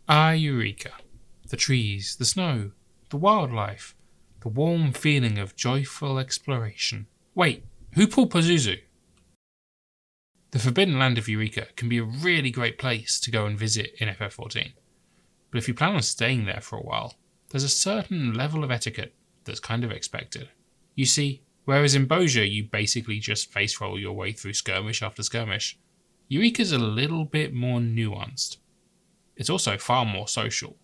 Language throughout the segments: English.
Eureka. The trees, the snow, the wildlife, the warm feeling of joyful exploration. Wait, who pulled Pazuzu? The Forbidden Land of Eureka can be a really great place to go and visit in FF14, but if you plan on staying there for a while, there's a certain level of etiquette that's kind of expected. You see, whereas in Bozja you basically just face roll your way through skirmish after skirmish, Eureka's a little bit more nuanced. It's also far more social.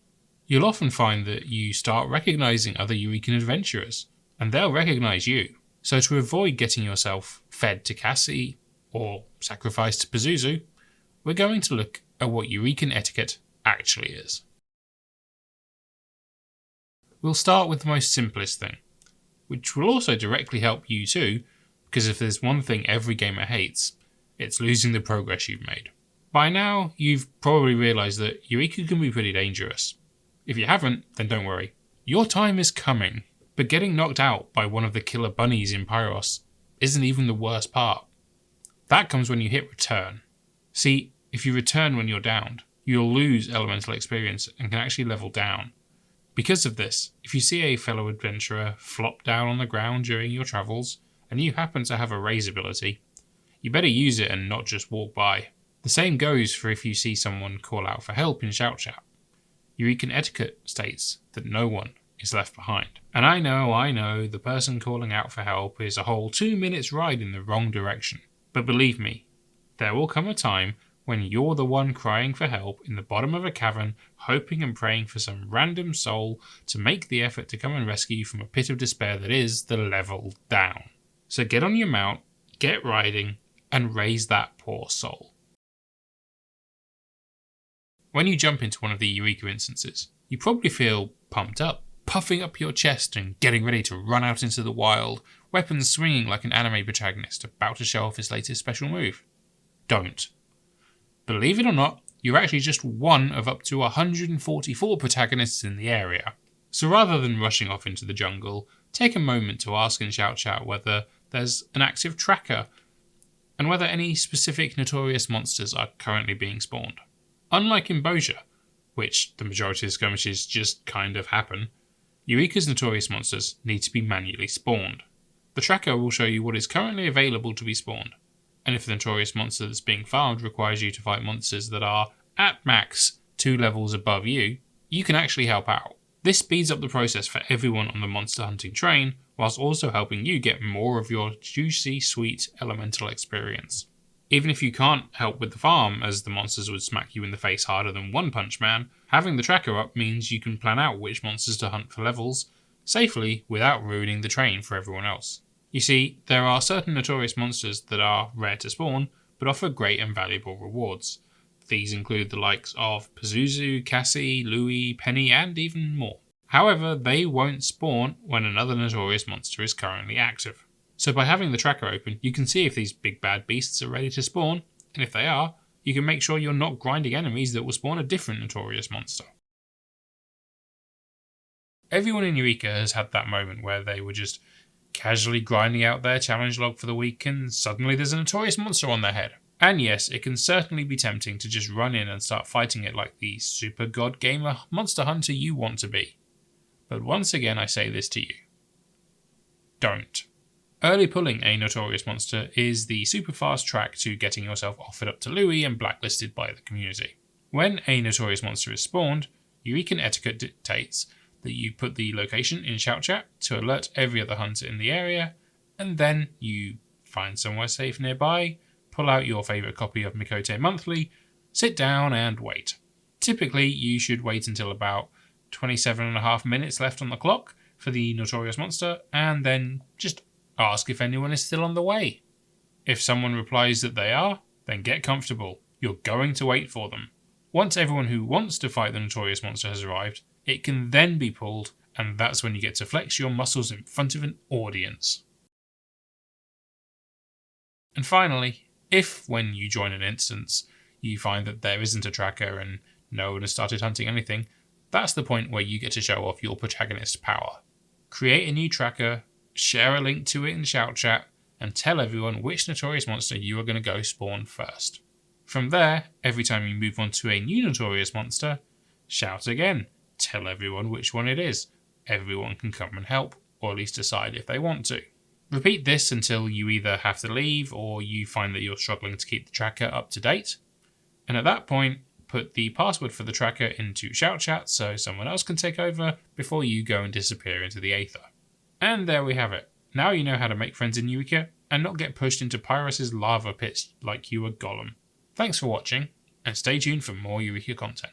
You'll often find that you start recognising other Eurekan adventurers, and they'll recognise you. So to avoid getting yourself fed to Cassie, or sacrificed to Pazuzu, we're going to look at what Eurekan etiquette actually is. We'll start with the most simplest thing, which will also directly help you too, because if there's one thing every gamer hates, it's losing the progress you've made. By now, you've probably realised that Eureka can be pretty dangerous. If you haven't, then don't worry. Your time is coming, but getting knocked out by one of the killer bunnies in Pyros isn't even the worst part. That comes when you hit return. See, if you return when you're downed, you'll lose elemental experience and can actually level down. Because of this, if you see a fellow adventurer flop down on the ground during your travels, and you happen to have a raise ability, you better use it and not just walk by. The same goes for if you see someone call out for help in shout chat. Eurekan etiquette states that no one is left behind. And I know, the person calling out for help is a whole 2 minutes ride in the wrong direction. But believe me, there will come a time when you're the one crying for help in the bottom of a cavern, hoping and praying for some random soul to make the effort to come and rescue you from a pit of despair that is the level down. So get on your mount, get riding, and raise that poor soul. When you jump into one of the Eureka instances, you probably feel pumped up, puffing up your chest and getting ready to run out into the wild, weapons swinging like an anime protagonist about to show off his latest special move. Don't. Believe it or not, you're actually just one of up to 144 protagonists in the area. So rather than rushing off into the jungle, take a moment to ask in shout chat whether there's an active tracker and whether any specific notorious monsters are currently being spawned. Unlike in Bozja, which the majority of skirmishes just kind of happen, Eureka's notorious monsters need to be manually spawned. The tracker will show you what is currently available to be spawned, and if the notorious monster that's being farmed requires you to fight monsters that are, at max, 2 levels above you, you can actually help out. This speeds up the process for everyone on the monster hunting train, whilst also helping you get more of your juicy, sweet elemental experience. Even if you can't help with the farm, as the monsters would smack you in the face harder than One Punch Man, having the tracker up means you can plan out which monsters to hunt for levels safely without ruining the train for everyone else. You see, there are certain notorious monsters that are rare to spawn, but offer great and valuable rewards. These include the likes of Pazuzu, Cassie, Louie, Penny, and even more. However, they won't spawn when another notorious monster is currently active. So by having the tracker open, you can see if these big bad beasts are ready to spawn, and if they are, you can make sure you're not grinding enemies that will spawn a different notorious monster. Everyone in Eureka has had that moment where they were just casually grinding out their challenge log for the week and suddenly there's a notorious monster on their head. And yes, it can certainly be tempting to just run in and start fighting it like the super god gamer monster hunter you want to be. But once again I say this to you. Don't. Early pulling a notorious monster is the super fast track to getting yourself offered up to Louie and blacklisted by the community. When a notorious monster is spawned, Eurekan etiquette dictates that you put the location in shout chat to alert every other hunter in the area, and then you find somewhere safe nearby, pull out your favourite copy of Mikote Monthly, sit down and wait. Typically, you should wait until about 27.5 minutes left on the clock for the notorious monster, and then just ask if anyone is still on the way. If someone replies that they are, then get comfortable. You're going to wait for them. Once everyone who wants to fight the notorious monster has arrived, it can then be pulled, and that's when you get to flex your muscles in front of an audience. And finally, if when you join an instance, you find that there isn't a tracker and no one has started hunting anything, that's the point where you get to show off your protagonist power. Create a new tracker, share a link to it in shout chat, and tell everyone which notorious monster you are going to go spawn first. From there, every time you move on to a new notorious monster, Shout again. Tell everyone which one it is. Everyone can come and help, or at least decide if they want to. Repeat this until you either have to leave or you find that you're struggling to keep the tracker up to date. And at that point, put the password for the tracker into shout chat so someone else can take over before you go and disappear into the aether. And there we have it. Now you know how to make friends in Eureka and not get pushed into Pyros' lava pits like you were Gollum. Thanks for watching, and stay tuned for more Eureka content.